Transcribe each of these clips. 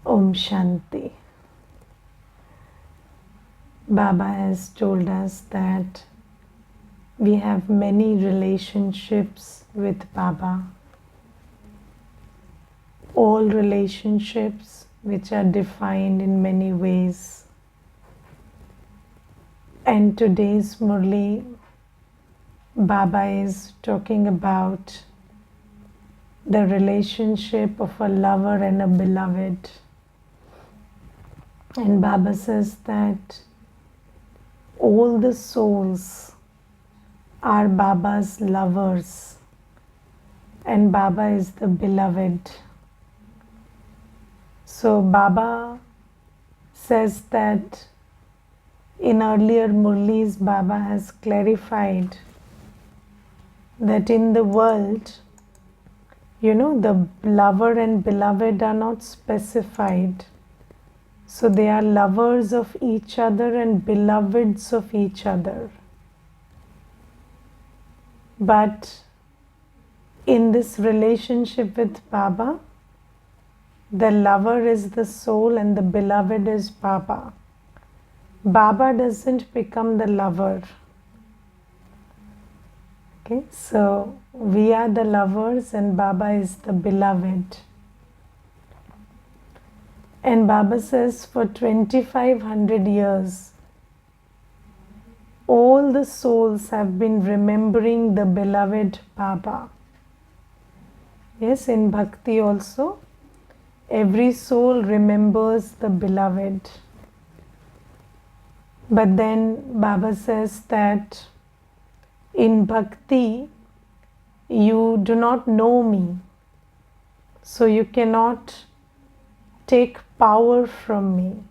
Om Shanti. Baba has told us that we have many relationships with Baba. All relationships which are defined in many ways. And today's Murli, Baba is talking about the relationship of a lover and a beloved. And Baba says that all the souls are Baba's lovers and Baba is the beloved. So Baba says that in earlier Murlis, Baba has clarified that in the world, the lover and beloved are not specified. So they are lovers of each other and beloveds of each other. But in this relationship with Baba, the lover is the soul and the beloved is Baba. Baba doesn't become the lover. Okay, so we are the lovers and Baba is the beloved. And Baba says for 2500 years, all the souls have been remembering the beloved Baba. Yes, in Bhakti also, every soul remembers the beloved. But then Baba says that in Bhakti, you do not know me, so you cannot take power from me.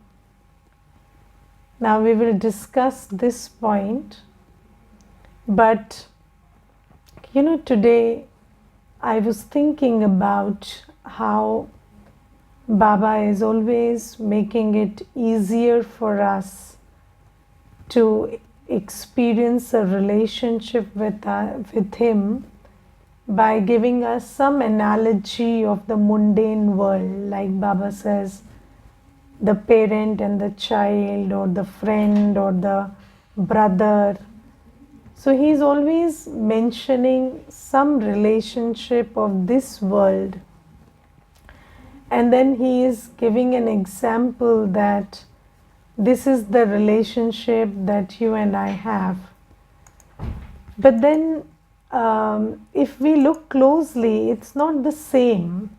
Now we will discuss this point, but today I was thinking about how Baba is always making it easier for us to experience a relationship with him by giving us some analogy of the mundane world, like Baba says, the parent and the child, or the friend or the brother. So he's always mentioning some relationship of this world, and then he is giving an example that this is the relationship that you and I have. But then if we look closely, it's not the same.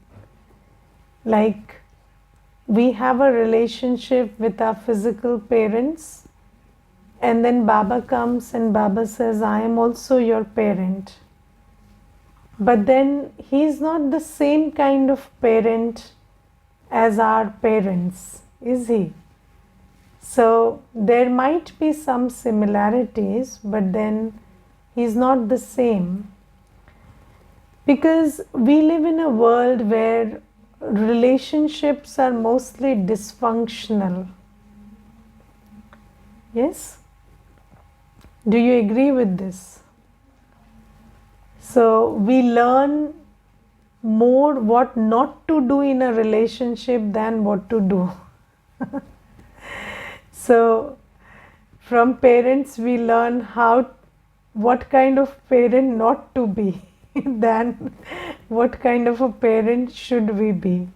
Like we have a relationship with our physical parents, and then Baba comes and Baba says, I am also your parent. But then he is not the same kind of parent as our parents, is he? So there might be some similarities, but then he's not the same. Because we live in a world where relationships are mostly dysfunctional. Yes? Do you agree with this? So we learn more what not to do in a relationship than what to do. So from parents we learn what kind of parent not to be than what kind of a parent should we be.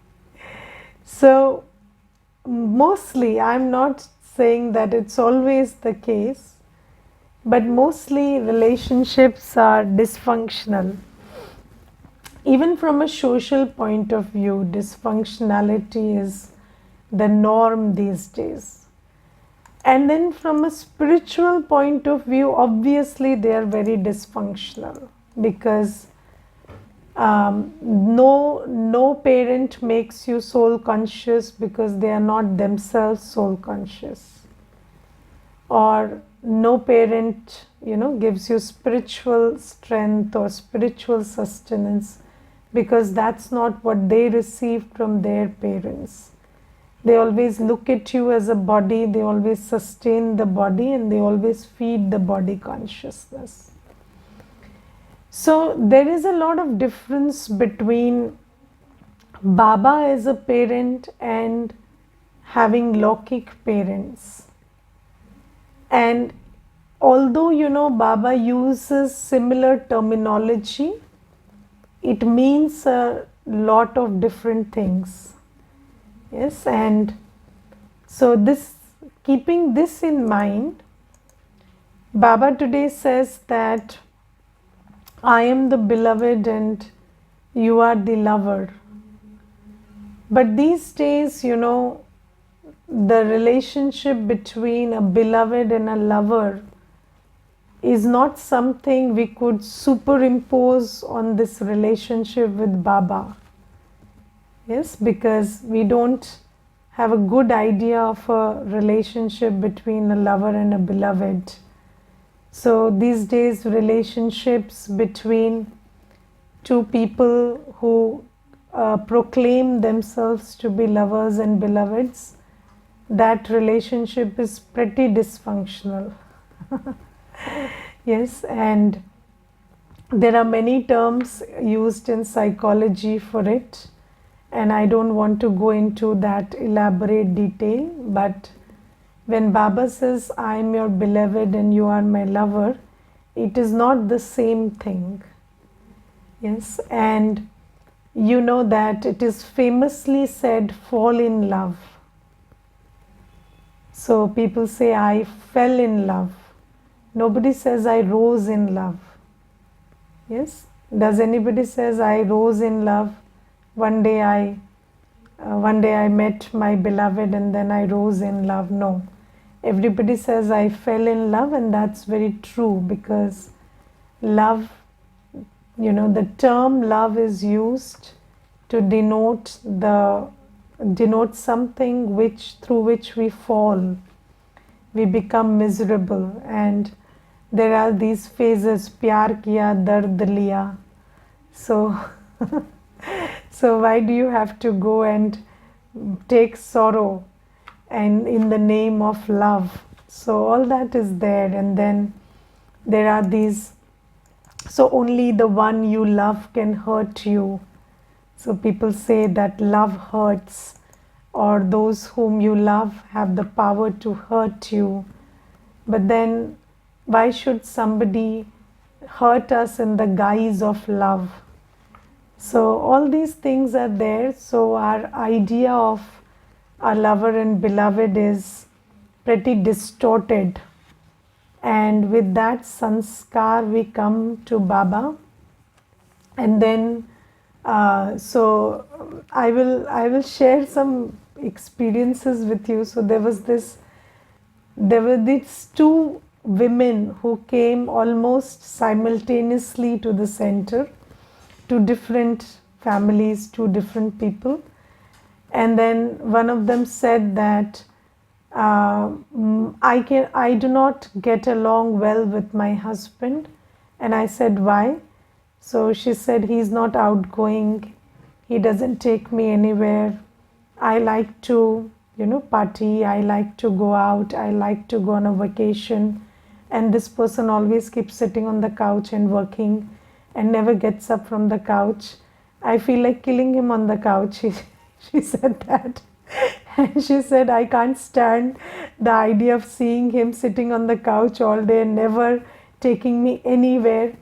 So mostly, I'm not saying that it's always the case, but mostly relationships are dysfunctional. Even from a social point of view, dysfunctionality is the norm these days. And then from a spiritual point of view, obviously they are very dysfunctional, because no parent makes you soul conscious because they are not themselves soul conscious. Or no parent, gives you spiritual strength or spiritual sustenance because that's not what they received from their parents. They always look at you as a body, they always sustain the body, and they always feed the body consciousness. So there is a lot of difference between Baba is a parent and having Lokik parents. And although Baba uses similar terminology, it means a lot of different things. Yes, and so this, keeping this in mind, Baba today says that I am the beloved and you are the lover. But these days, the relationship between a beloved and a lover is not something we could superimpose on this relationship with Baba. Yes, because we don't have a good idea of a relationship between a lover and a beloved. So these days, relationships between two people who proclaim themselves to be lovers and beloveds, that relationship is pretty dysfunctional. Yes, and there are many terms used in psychology for it, and I don't want to go into that elaborate detail, but when Baba says, I am your beloved and you are my lover, it is not the same thing. Yes, and you know that it is famously said, fall in love. So people say, I fell in love. Nobody says, I rose in love. Yes, does anybody says, I rose in love? One day I met my beloved and then I rose in love. No, everybody says, I fell in love, and that's very true, because love, the term love is used to denote something through which we fall, we become miserable, and there are these phases, pyar kiya, dard liya. So so why do you have to go and take sorrow and in the name of love? So all that is there, and then there are these, so only the one you love can hurt you. So people say that love hurts, or those whom you love have the power to hurt you. But then why should somebody hurt us in the guise of love? So all these things are there. So our idea of our lover and beloved is pretty distorted. And with that sanskar, we come to Baba. And then, so I will share some experiences with you. So there were these two women who came almost simultaneously to the center, two different families, two different people. And then one of them said that I do not get along well with my husband. And I said, why? So she said, he's not outgoing, he doesn't take me anywhere. I like to party, I like to go out, I like to go on a vacation, and this person always keeps sitting on the couch and working and never gets up from the couch. I feel like killing him on the couch. She said that. And she said, I can't stand the idea of seeing him sitting on the couch all day and never taking me anywhere.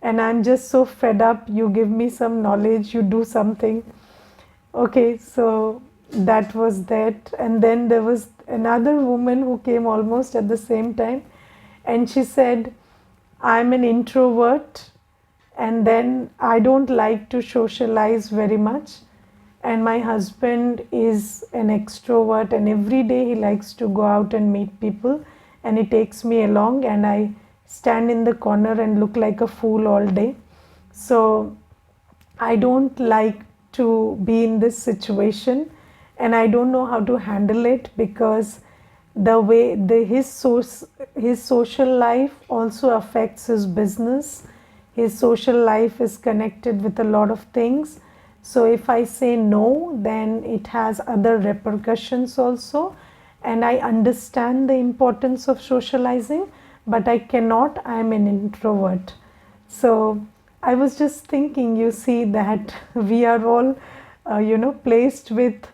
And I'm just so fed up. You give me some knowledge, you do something. Okay, so that was that. And then there was another woman who came almost at the same time. And she said, I'm an introvert, and then I don't like to socialize very much. And my husband is an extrovert, and every day he likes to go out and meet people, and he takes me along, and I stand in the corner and look like a fool all day. So I don't like to be in this situation, and I don't know how to handle it, because the way his social life also affects his business. His social life is connected with a lot of things. So if I say no, then it has other repercussions also. And I understand the importance of socializing, but I cannot. I am an introvert. So I was just thinking, you see, that we are all placed with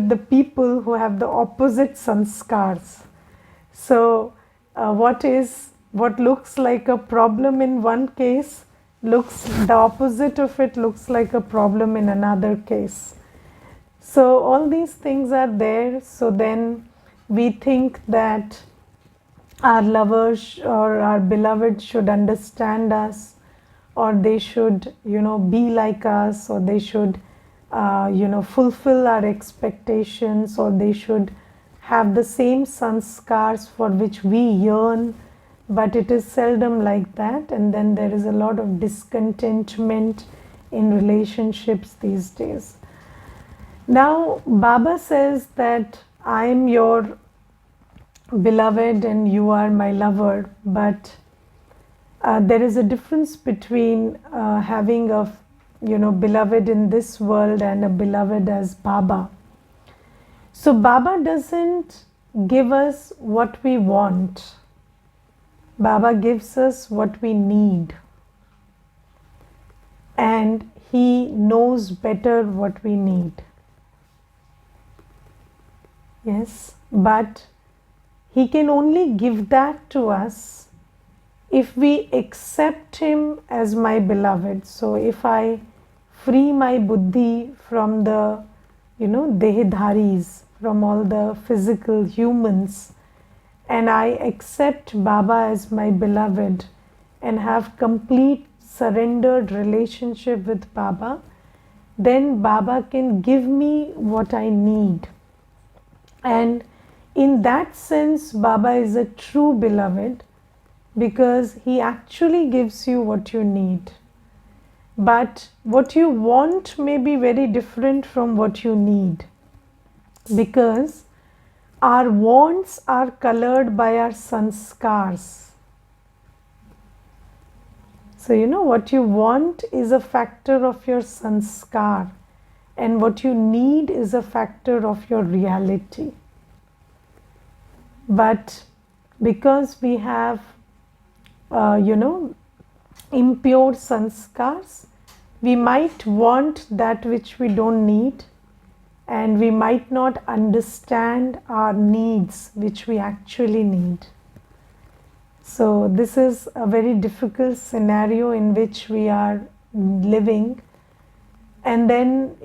the people who have the opposite sanskars. So, what looks like a problem in one case, looks the opposite of it looks like a problem in another case. So all these things are there. So then we think that our lovers or our beloved should understand us, or they should, be like us, or they should, fulfill our expectations, or they should have the same sanskars for which we yearn. But it is seldom like that, and then there is a lot of discontentment in relationships these days. Now, Baba says that I am your beloved and you are my lover, but there is a difference between having a beloved in this world and a beloved as Baba. So Baba doesn't give us what we want. Baba gives us what we need, and he knows better what we need. Yes, but he can only give that to us if we accept him as my beloved. So if I free my buddhi from the dehidharis, from all the physical humans, and I accept Baba as my beloved and have complete surrendered relationship with Baba, then Baba can give me what I need. And in that sense, Baba is a true beloved, because he actually gives you what you need. But what you want may be very different from what you need, because our wants are colored by our sanskars. So what you want is a factor of your sanskar, and what you need is a factor of your reality. But because we have impure sanskars, we might want that which we don't need, and we might not understand our needs which we actually need. So this is a very difficult scenario in which we are living. And then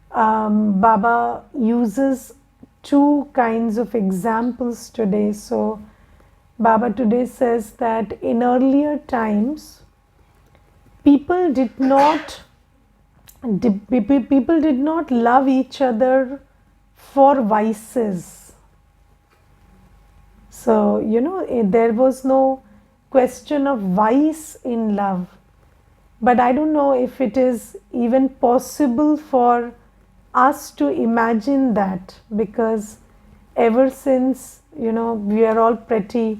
Baba uses two kinds of examples today. So Baba today says that in earlier times, people did not love each other for vices. So there was no question of vice in love. But I don't know if it is even possible for us to imagine that, because ever since we are all pretty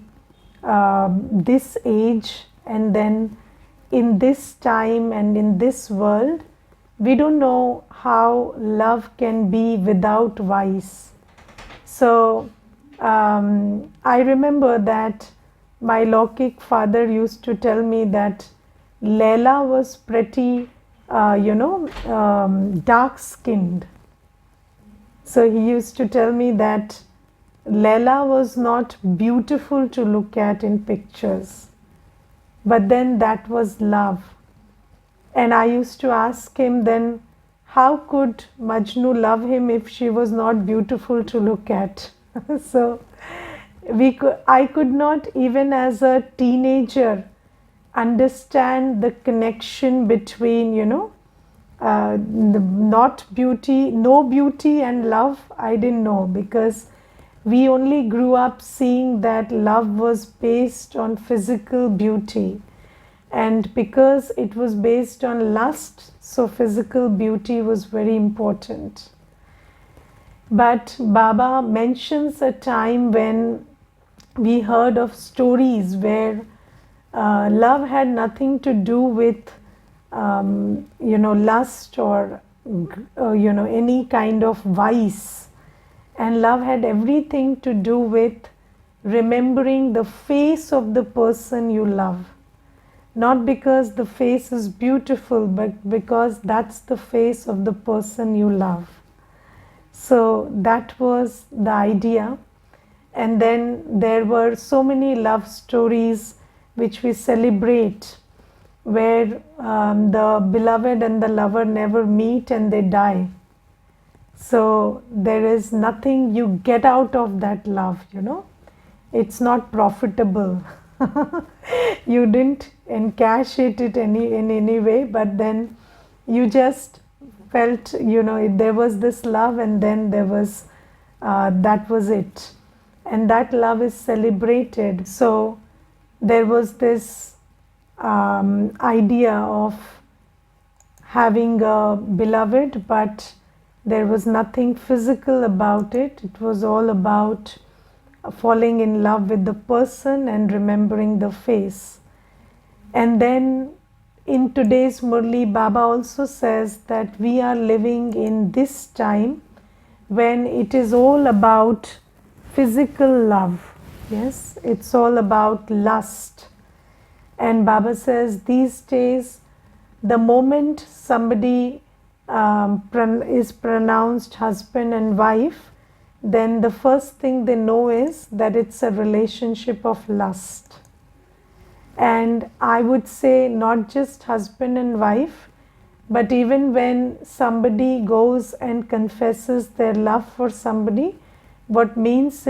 this age, and then in this time and in this world, we don't know how love can be without vice. So I remember that my Lokik father used to tell me that Leela was pretty dark skinned. So he used to tell me that Leela was not beautiful to look at in pictures, but then that was love. And I used to ask him, then how could Majnu love him if she was not beautiful to look at? So I could not, even as a teenager, understand the connection between no beauty and love. I didn't know, because we only grew up seeing that love was based on physical beauty, and because it was based on lust, so physical beauty was very important. But Baba mentions a time when we heard of stories where love had nothing to do with lust or any kind of vice, and love had everything to do with remembering the face of the person you love. not because the face is beautiful, but because that's the face of the person you love. So that was the idea. And then there were so many love stories which we celebrate, where the beloved and the lover never meet and they die. So there is nothing you get out of that love, It's not profitable. You didn't encash it in any way, but then you just felt, there was this love, and then there was, that was it. And that love is celebrated. So there was this idea of having a beloved, but there was nothing physical about it. It was all about falling in love with the person and remembering the face. And then in today's Murli, Baba also says that we are living in this time when it is all about physical love. Yes, it's all about lust. And Baba says these days, the moment somebody is pronounced husband and wife, then the first thing they know is that it's a relationship of lust. And I would say not just husband and wife, but even when somebody goes and confesses their love for somebody, what it means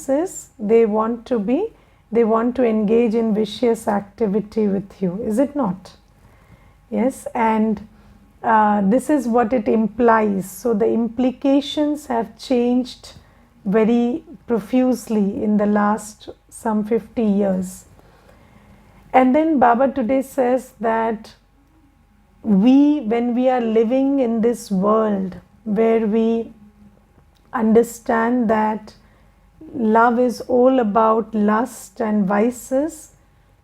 is they want to engage in vicious activity with you, is it not? Yes, and this is what it implies. So the implications have changed very profusely in the last some 50 years. And then Baba today says that when we are living in this world where we understand that love is all about lust and vices,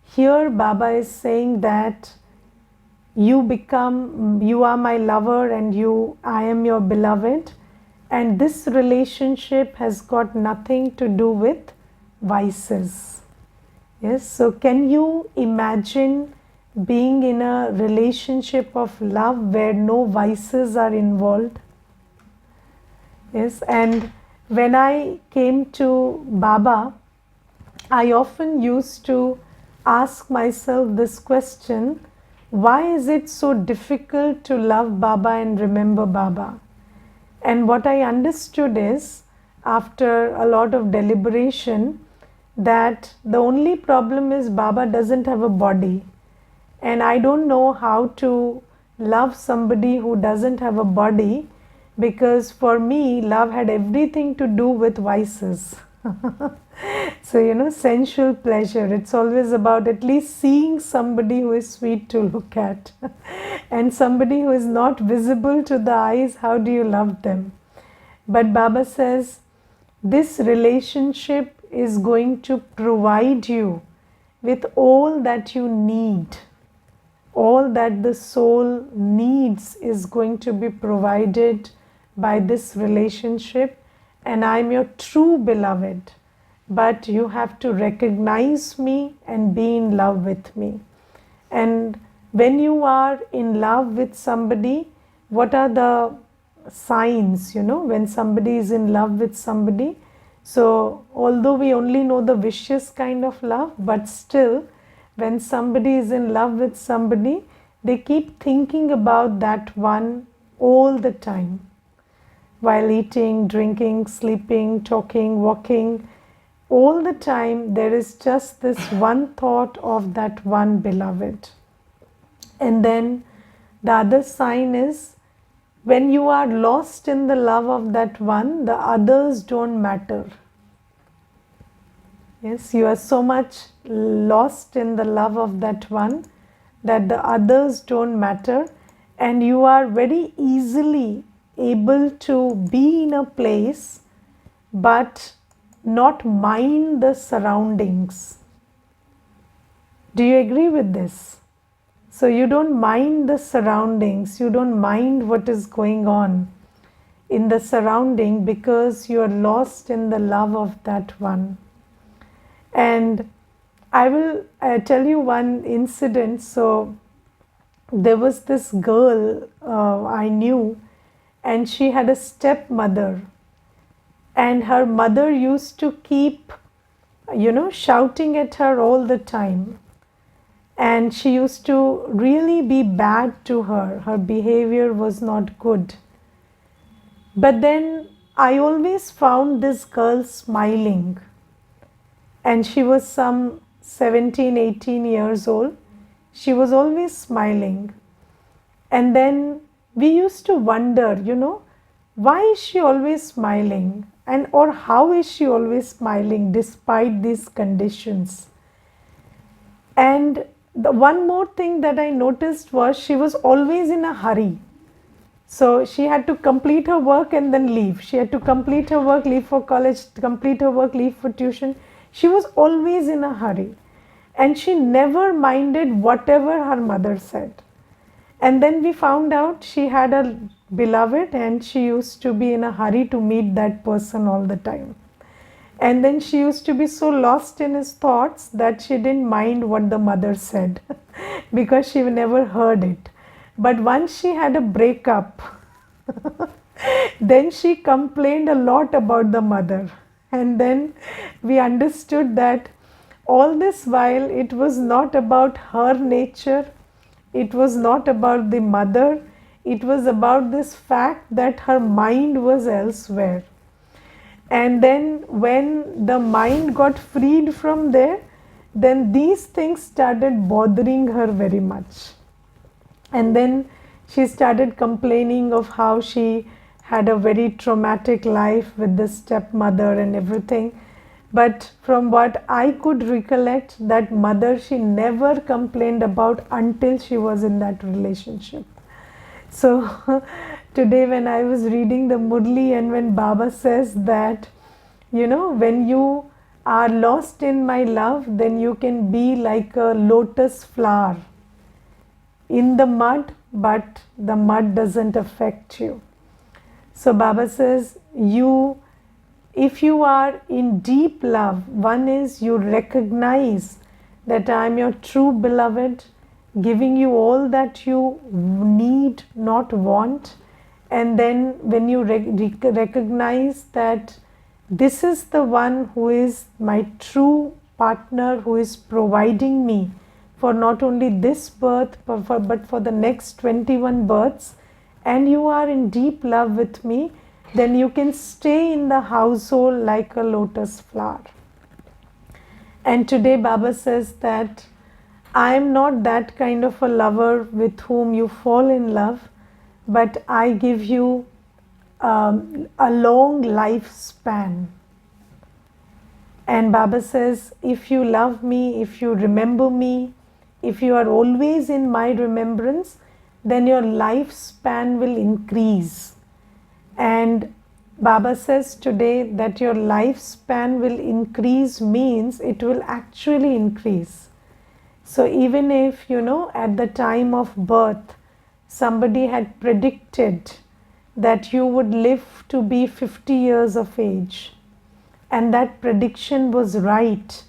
here Baba is saying that you are my lover and I am your beloved, and this relationship has got nothing to do with vices. Yes, so can you imagine being in a relationship of love where no vices are involved? Yes, and when I came to Baba, I often used to ask myself this question: why is it so difficult to love Baba and remember Baba? And what I understood is, after a lot of deliberation, that the only problem is Baba doesn't have a body. And I don't know how to love somebody who doesn't have a body, because for me, love had everything to do with vices. So, sensual pleasure. It's always about at least seeing somebody who is sweet to look at. And somebody who is not visible to the eyes, how do you love them? But Baba says, this relationship is going to provide you with all that you need. All that the soul needs is going to be provided by this relationship, and I'm your true beloved. But you have to recognize me and be in love with me. And when you are in love with somebody, what are the signs, when somebody is in love with somebody? So although we only know the vicious kind of love, but still, when somebody is in love with somebody, they keep thinking about that one all the time. While eating, drinking, sleeping, talking, walking, all the time there is just this one thought of that one beloved. And then the other sign is, when you are lost in the love of that one, the others don't matter. Yes, you are so much lost in the love of that one that the others don't matter, and you are very easily able to be in a place but not mind the surroundings. Do you agree with this? So you don't mind the surroundings, you don't mind what is going on in the surrounding, because you are lost in the love of that one. And I will tell you one incident. So there was this girl I knew, and she had a stepmother, and her mother used to keep, shouting at her all the time. And she used to really be bad to her. Her behavior was not good. But then I always found this girl smiling, and she was some 17, 18 years old. She was always smiling. And then we used to wonder, why is she always smiling? And or how is she always smiling despite these conditions? And the one more thing that I noticed was she was always in a hurry. So she had to complete her work and then leave. She had to complete her work, leave for college, complete her work, leave for tuition. She was always in a hurry. And she never minded whatever her mother said. And then we found out she had a beloved, and she used to be in a hurry to meet that person all the time. And then she used to be so lost in his thoughts that she didn't mind what the mother said because she never heard it. But once she had a breakup, then she complained a lot about the mother. And then we understood that all this while it was not about her nature, it was not about the mother, it was about this fact that her mind was elsewhere. And then when the mind got freed from there, then these things started bothering her very much. And then she started complaining of how she had a very traumatic life with the stepmother and everything. But from what I could recollect, that mother she never complained about until she was in that relationship. So today when I was reading the Murli, and when Baba says that, when you are lost in my love, then you can be like a lotus flower in the mud, but the mud doesn't affect you. So Baba says, if you are in deep love, one is you recognize that I am your true beloved, giving you all that you need, not want. And then when you recognize that this is the one who is my true partner, who is providing me for not only this birth but for the next 21 births, and you are in deep love with me, then you can stay in the household like a lotus flower. And today Baba says that I am not that kind of a lover with whom you fall in love, but I give you a long lifespan. And Baba says, if you love me, if you remember me, if you are always in my remembrance, then your lifespan will increase. And Baba says today that your lifespan will increase means it will actually increase. So even if, at the time of birth, somebody had predicted that you would live to be 50 years of age, and that prediction was right,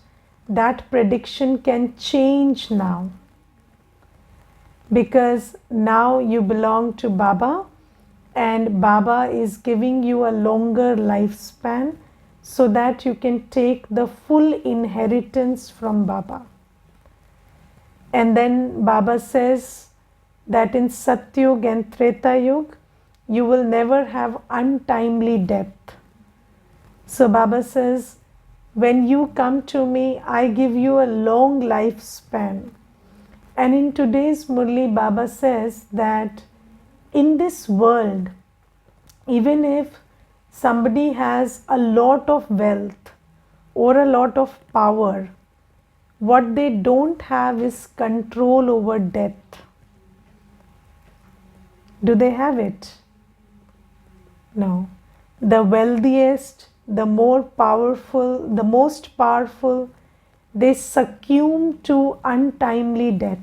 that prediction can change now. Because now you belong to Baba, and Baba is giving you a longer lifespan so that you can take the full inheritance from Baba. And then Baba says that in Satyug and Treta Yug, you will never have untimely death. So Baba says, when you come to me, I give you a long lifespan. And in today's Murli, Baba says that in this world, even if somebody has a lot of wealth or a lot of power, what they don't have is control over death. Do they have it? No. The wealthiest, the more powerful, the most powerful, they succumb to untimely death.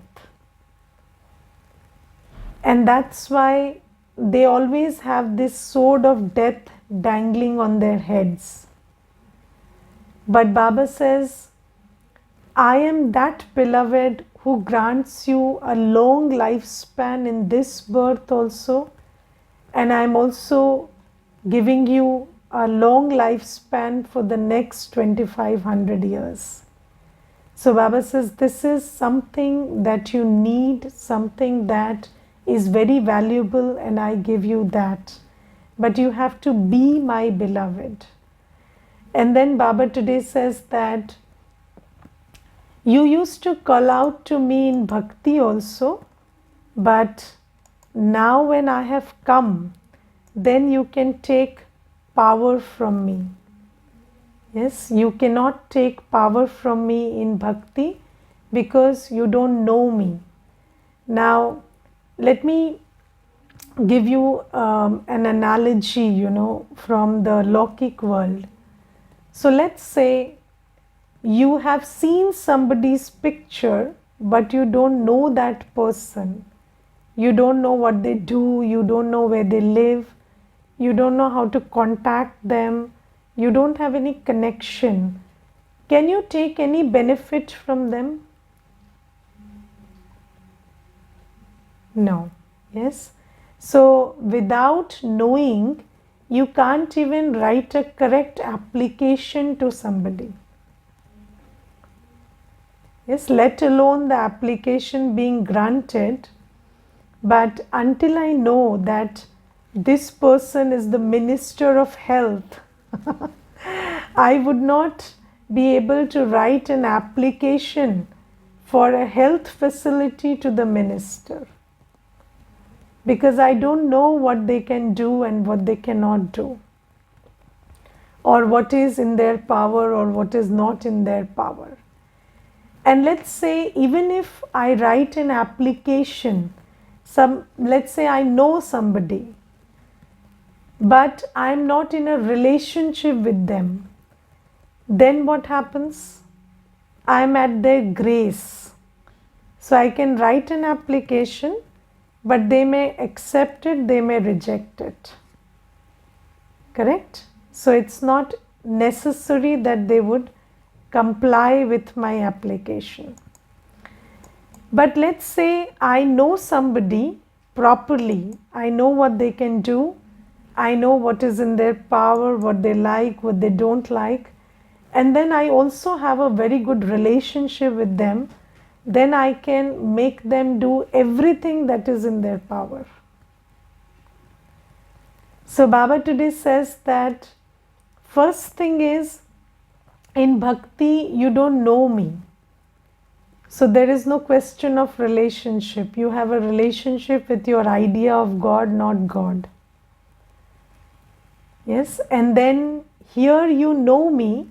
And that's why they always have this sword of death dangling on their heads. But Baba says, I am that beloved who grants you a long lifespan in this birth also, and I'm also giving you a long lifespan for the next 2500 years. So Baba says this is something that you need, something that is very valuable, and I give you that. But you have to be my beloved. And then Baba today says that you used to call out to me in bhakti also, but now when I have come, then you can take power from me. Yes, you cannot take power from me in bhakti because you don't know me. Now, let me give you an analogy, from the Lokik world. So let's say you have seen somebody's picture, but you don't know that person. You don't know what they do, you don't know where they live, you don't know how to contact them, you don't have any connection. Can you take any benefit from them? No. Yes. So without knowing, you can't even write a correct application to somebody. Yes, let alone the application being granted. But until I know that this person is the Minister of Health, I would not be able to write an application for a health facility to the minister, because I don't know what they can do and what they cannot do, or what is in their power or what is not in their power. And let's say even if I write an application, let's say I know somebody, but I'm not in a relationship with them, then what happens? I'm at their grace. So I can write an application, but they may accept it, they may reject it. Correct? So it's not necessary that they would comply with my application. But let's say I know somebody properly, I know what they can do, I know what is in their power, what they like, what they don't like, and then I also have a very good relationship with them, then I can make them do everything that is in their power. So Baba today says that first thing is, in bhakti you don't know me. So there is no question of relationship. You have a relationship with your idea of God, not God. Yes, and then here you know me,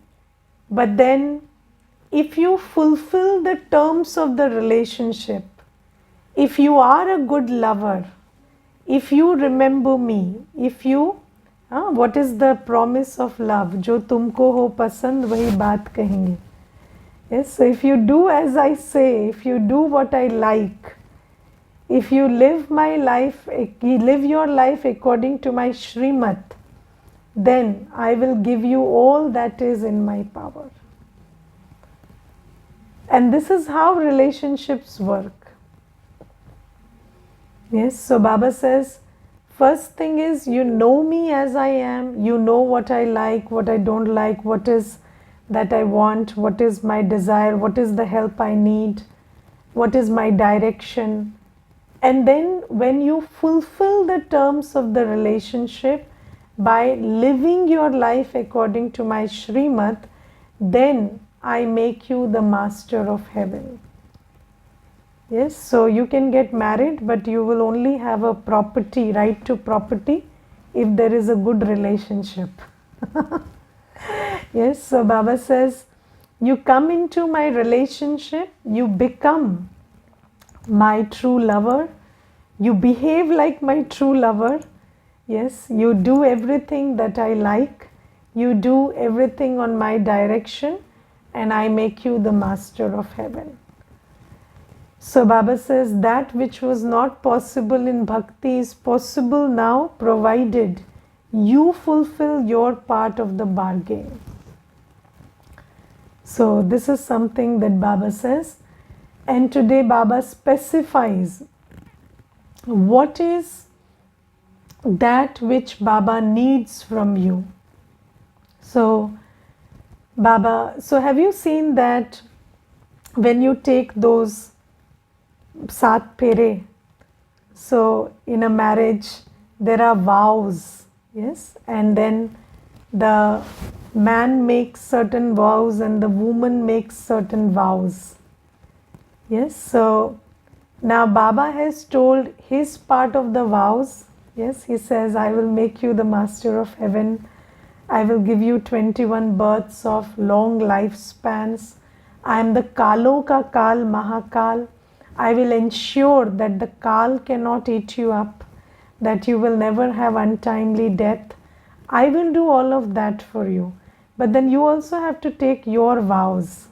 but then if you fulfill the terms of the relationship, if you are a good lover, if you remember me, if you, what is the promise of love? जो तुमको हो पसंद वही बात कहेंगे. Yes, so if you do as I say, if you do what I like, if you live my life, you live your life according to my Shrimat, then I will give you all that is in my power. And this is how relationships work. Yes, so Baba says, first thing is you know me as I am, you know what I like, what I don't like, what is that I want, what is my desire, what is the help I need, what is my direction. And then when you fulfill the terms of the relationship by living your life according to my Shrimat, then I make you the master of heaven. Yes, so you can get married, but you will only have a property, right to property, if there is a good relationship. Yes, so Baba says, you come into my relationship, you become my true lover, you behave like my true lover. Yes, you do everything that I like, you do everything on my direction, and I make you the master of heaven. So Baba says that which was not possible in bhakti is possible now, provided you fulfill your part of the bargain. So this is something that Baba says, and today Baba specifies what is that which Baba needs from you. So Baba, so have you seen that when you take those sat pere, so in a marriage there are vows, yes, and then the man makes certain vows and the woman makes certain vows, yes. So now Baba has told his part of the vows, yes. He says, I will make you the master of heaven, I will give you 21 births of long lifespans, I am the Kalo ka Kal Mahakal, I will ensure that the Kal cannot eat you up, that you will never have untimely death. I will do all of that for you. But then you also have to take your vows.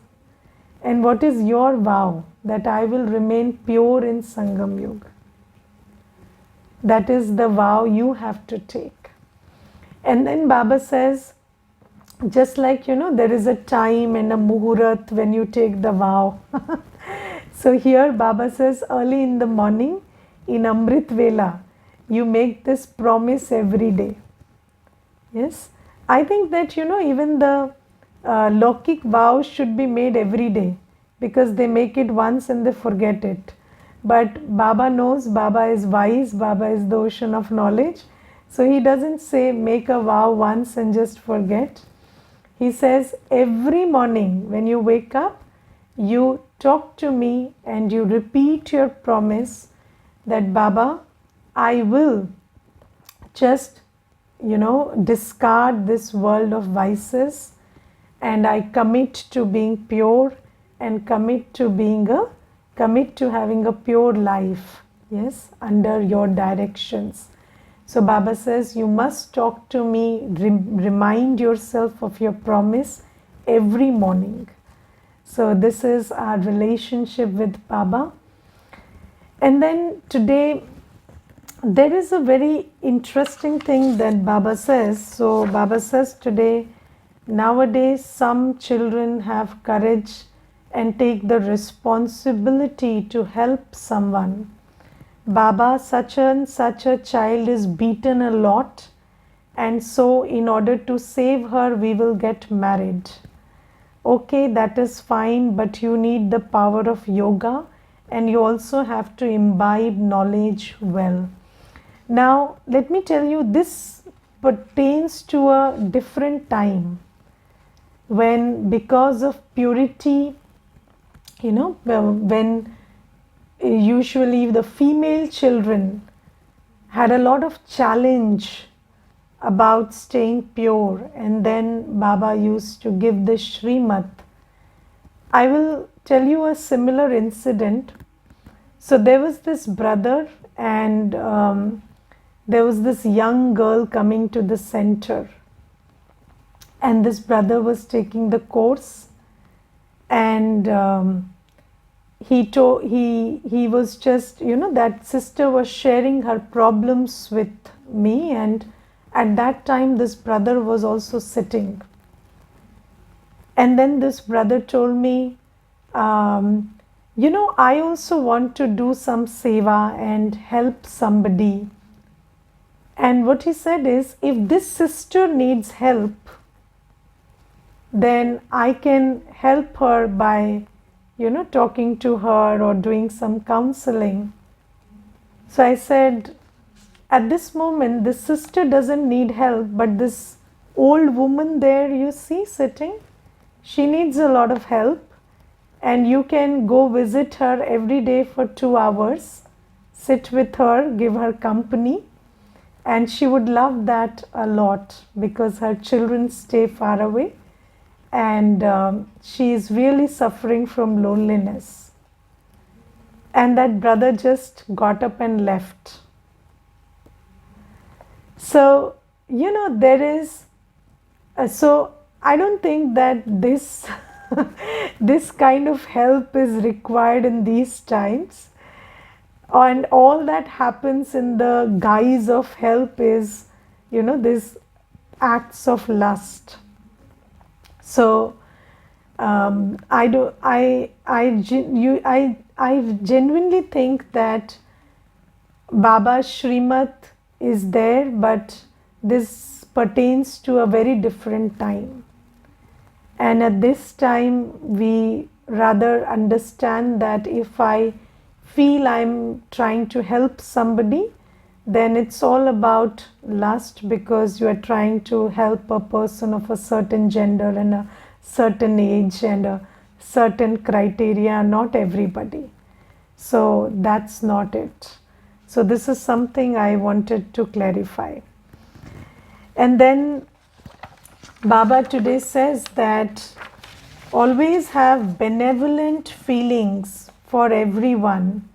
And what is your vow? That I will remain pure in Sangam Yuga. That is the vow you have to take. And then Baba says, just like, there is a time and a muhurat when you take the vow. So here Baba says, early in the morning, in Amrit Vela, you make this promise every day. Yes, I think that, even the Lokik vows should be made every day, because they make it once and they forget it. But Baba knows, Baba is wise, Baba is the ocean of knowledge. So he doesn't say make a vow once and just forget. He says every morning when you wake up, you talk to me and you repeat your promise that Baba, I will just, discard this world of vices, and I commit to being pure and commit to having a pure life, yes, under your directions. So Baba says you must talk to me, remind yourself of your promise every morning. So this is our relationship with Baba. And then today there is a very interesting thing that Baba says. So Baba says today, nowadays some children have courage and take the responsibility to help someone. Baba, such and such a child is beaten a lot, and so in order to save her we will get married. Okay, that is fine, but you need the power of yoga and you also have to imbibe knowledge well. Now let me tell you, this pertains to a different time when, because of purity, when usually the female children had a lot of challenge about staying pure, and then Baba used to give the Shrimat. I will tell you a similar incident. So there was this brother, and there was this young girl coming to the center, and this brother was taking the course, and he was just, that sister was sharing her problems with me, and at that time this brother was also sitting. And then this brother told me, I also want to do some seva and help somebody. And what he said is, if this sister needs help, then I can help her by, talking to her or doing some counseling. So I said, at this moment, this sister doesn't need help, but this old woman there you see sitting, she needs a lot of help, and you can go visit her every day for 2 hours, sit with her, give her company, and she would love that a lot because her children stay far away, and she is really suffering from loneliness. And that brother just got up and left. So, there is, so I don't think that this this kind of help is required in these times, and all that happens in the guise of help is, these acts of lust. So I do. I genuinely think that Baba's Shrimat is there, but this pertains to a very different time. And at this time, we rather understand that if I feel I'm trying to help somebody, then it's all about lust, because you are trying to help a person of a certain gender and a certain age and a certain criteria, not everybody. So that's not it. So this is something I wanted to clarify. And then Baba today says that always have benevolent feelings for everyone.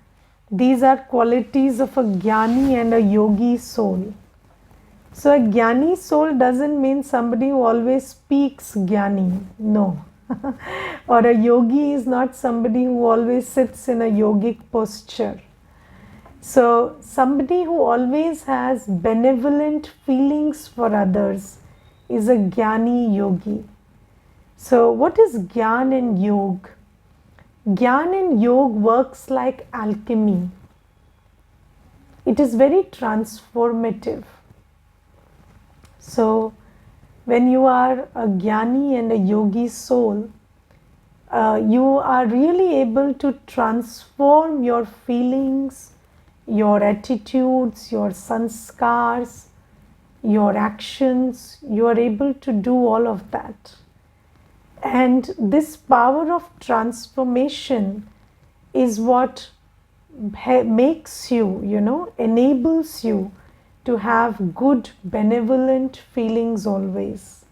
These are qualities of a jnani and a yogi soul. So a jnani soul doesn't mean somebody who always speaks jnani. No. Or a yogi is not somebody who always sits in a yogic posture. So somebody who always has benevolent feelings for others is a jnani yogi. So what is Gyan and Yog? Gyan and Yog works like alchemy. It is very transformative. So when you are a Jnani and a Yogi soul, you are really able to transform your feelings, your attitudes, your sanskars, your actions. You are able to do all of that. And this power of transformation is what makes you, enables you to have good, benevolent feelings always.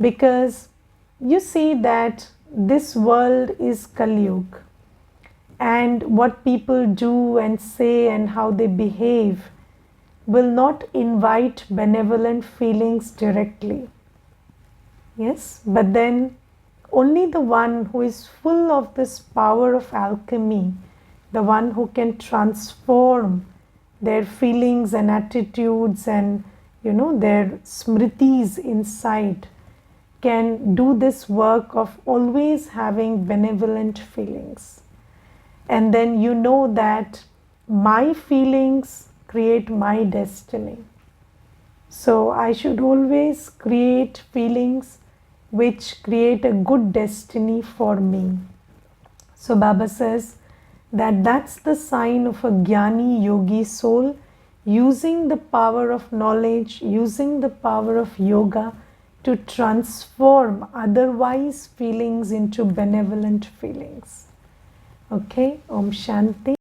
Because you see that this world is Kali Yuga, and what people do and say and how they behave will not invite benevolent feelings directly. Yes, but then only the one who is full of this power of alchemy, the one who can transform their feelings and attitudes and their smritis inside, can do this work of always having benevolent feelings. And then you know that my feelings create my destiny. So I should always create feelings which create a good destiny for me. So Baba says that that's the sign of a Jnani Yogi soul, using the power of knowledge, using the power of yoga to transform otherwise feelings into benevolent feelings. Okay, Om Shanti.